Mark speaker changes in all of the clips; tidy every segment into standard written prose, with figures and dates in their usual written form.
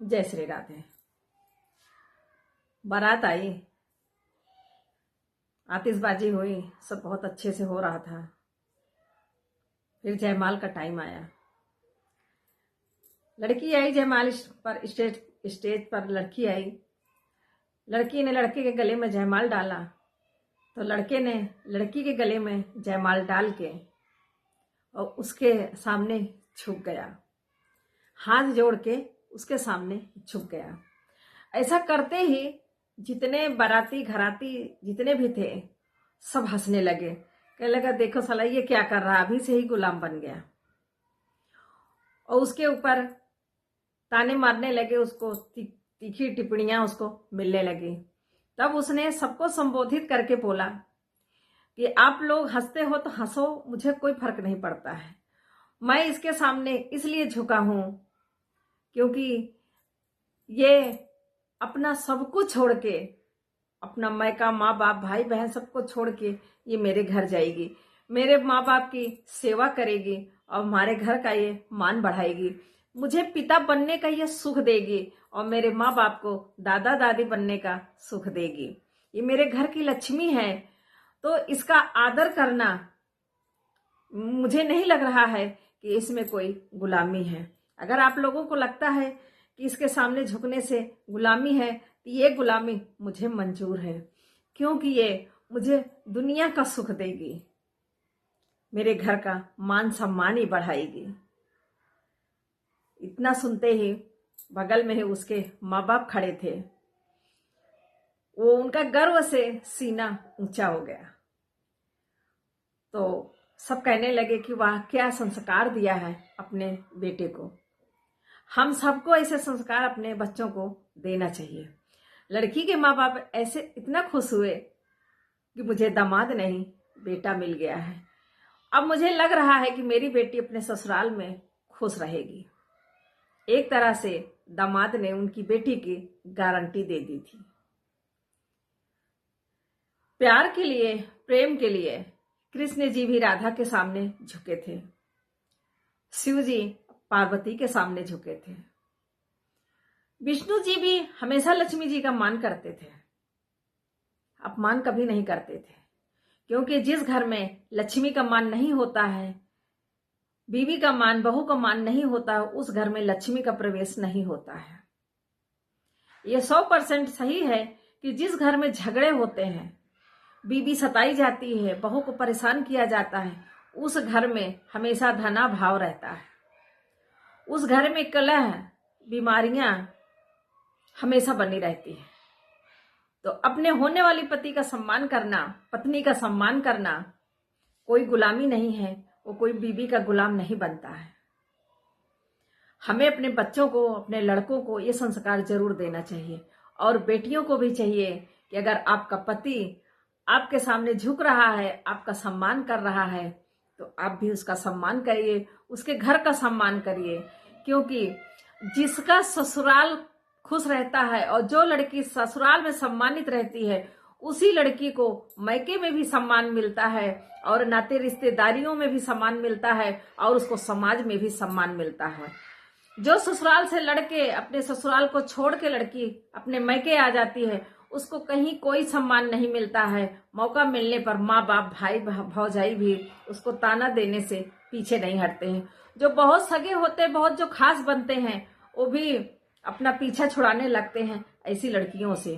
Speaker 1: जय श्री राधे। बारात आई, आतिशबाजी हुई, सब बहुत अच्छे से हो रहा था। फिर जयमाल का टाइम आया। लड़की आई जयमाल पर, स्टेज पर लड़की आई। लड़की ने लड़के के गले में जयमाल डाला तो लड़के ने लड़की के गले में जयमाल डाल के और उसके सामने झुक गया, हाथ जोड़ के उसके सामने झुक गया। ऐसा करते ही जितने बाराती घराती जितने भी थे सब हंसने लगे। कहने लगा देखो साला ये क्या कर रहा, अभी से ही गुलाम बन गया। और उसके ऊपर ताने मारने लगे, उसको तीखी टिप्पणियां उसको मिलने लगी। तब उसने सबको संबोधित करके बोला कि आप लोग हंसते हो तो हंसो, मुझे कोई फर्क नहीं पड़ता है। मैं इसके सामने इसलिए झुका हूं क्योंकि ये अपना सब कुछ छोड़ के, अपना मायका, माँ बाप, भाई बहन सबको छोड़ के ये मेरे घर जाएगी, मेरे माँ बाप की सेवा करेगी और हमारे घर का ये मान बढ़ाएगी। मुझे पिता बनने का ये सुख देगी और मेरे माँ बाप को दादा दादी बनने का सुख देगी। ये मेरे घर की लक्ष्मी है, तो इसका आदर करना मुझे नहीं लग रहा है कि इसमें कोई गुलामी है। अगर आप लोगों को लगता है कि इसके सामने झुकने से गुलामी है तो ये गुलामी मुझे मंजूर है, क्योंकि ये मुझे दुनिया का सुख देगी, मेरे घर का मान सम्मान ही बढ़ाएगी। इतना सुनते ही बगल में ही उसके माँ बाप खड़े थे, वो उनका गर्व से सीना ऊंचा हो गया। तो सब कहने लगे कि वाह क्या संस्कार दिया है अपने बेटे को। हम सबको ऐसे संस्कार अपने बच्चों को देना चाहिए। लड़की के माँ बाप ऐसे इतना खुश हुए कि मुझे दामाद नहीं बेटा मिल गया है। अब मुझे लग रहा है कि मेरी बेटी अपने ससुराल में खुश रहेगी। एक तरह से दामाद ने उनकी बेटी की गारंटी दे दी थी। प्यार के लिए, प्रेम के लिए कृष्ण जी भी राधा के सामने झुके थे, शिव जी पार्वती के सामने झुके थे, विष्णु जी भी हमेशा लक्ष्मी जी का मान करते थे, अपमान कभी नहीं करते थे। क्योंकि जिस घर में लक्ष्मी का मान नहीं होता है, बीवी का मान, बहू का मान नहीं होता, उस घर में लक्ष्मी का प्रवेश नहीं होता है। यह 100% सही है कि जिस घर में झगड़े होते हैं, बीवी सताई जाती है, बहू को परेशान किया जाता है, उस घर में हमेशा धना भाव रहता है। उस घर में कलह, बीमारियां हमेशा बनी रहती है। तो अपने होने वाली पति का सम्मान करना, पत्नी का सम्मान करना कोई गुलामी नहीं है, वो कोई बीवी का गुलाम नहीं बनता है। हमें अपने बच्चों को, अपने लड़कों को ये संस्कार जरूर देना चाहिए। और बेटियों को भी चाहिए कि अगर आपका पति आपके सामने झुक रहा है, आपका सम्मान कर रहा है, तो आप भी उसका सम्मान करिए, उसके घर का सम्मान करिए। क्योंकि जिसका ससुराल खुश रहता है और जो लड़की ससुराल में सम्मानित रहती है, उसी लड़की को मायके में भी सम्मान मिलता है और नाते रिश्तेदारियों में भी सम्मान मिलता है और उसको समाज में भी सम्मान मिलता है। जो ससुराल से लड़के अपने ससुराल को छोड़ के लड़की अपने मायके आ जाती है, उसको कहीं कोई सम्मान नहीं मिलता है। मौका मिलने पर माँ बाप, भाई भौजाई भी उसको ताना देने से पीछे नहीं हटते हैं। जो बहुत सगे होते हैं, बहुत जो खास बनते हैं, वो भी अपना पीछा छुड़ाने लगते हैं ऐसी लड़कियों से।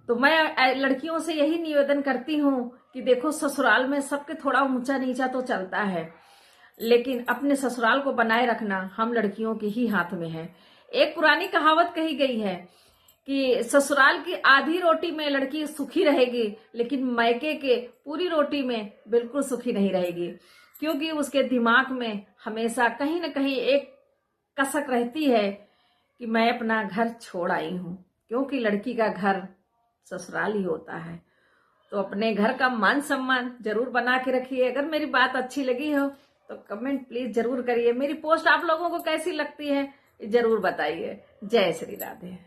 Speaker 1: तो मैं लड़कियों से यही निवेदन करती हूँ कि देखो, ससुराल में सबके थोड़ा ऊंचा नीचा तो चलता है, लेकिन अपने ससुराल को बनाए रखना हम लड़कियों के ही हाथ में है। एक पुरानी कहावत कही गई है कि ससुराल की आधी रोटी में लड़की सुखी रहेगी, लेकिन मायके के पूरी रोटी में बिल्कुल सुखी नहीं रहेगी। क्योंकि उसके दिमाग में हमेशा कहीं ना कहीं एक कसक रहती है कि मैं अपना घर छोड़ आई हूं, क्योंकि लड़की का घर ससुराल ही होता है। तो अपने घर का मान सम्मान जरूर बना के रखिए। अगर मेरी बात अच्छी लगी हो तो कमेंट प्लीज जरूर करिए। मेरी पोस्ट आप लोगों को कैसी लगती है जरूर बताइए। जय श्री राधे।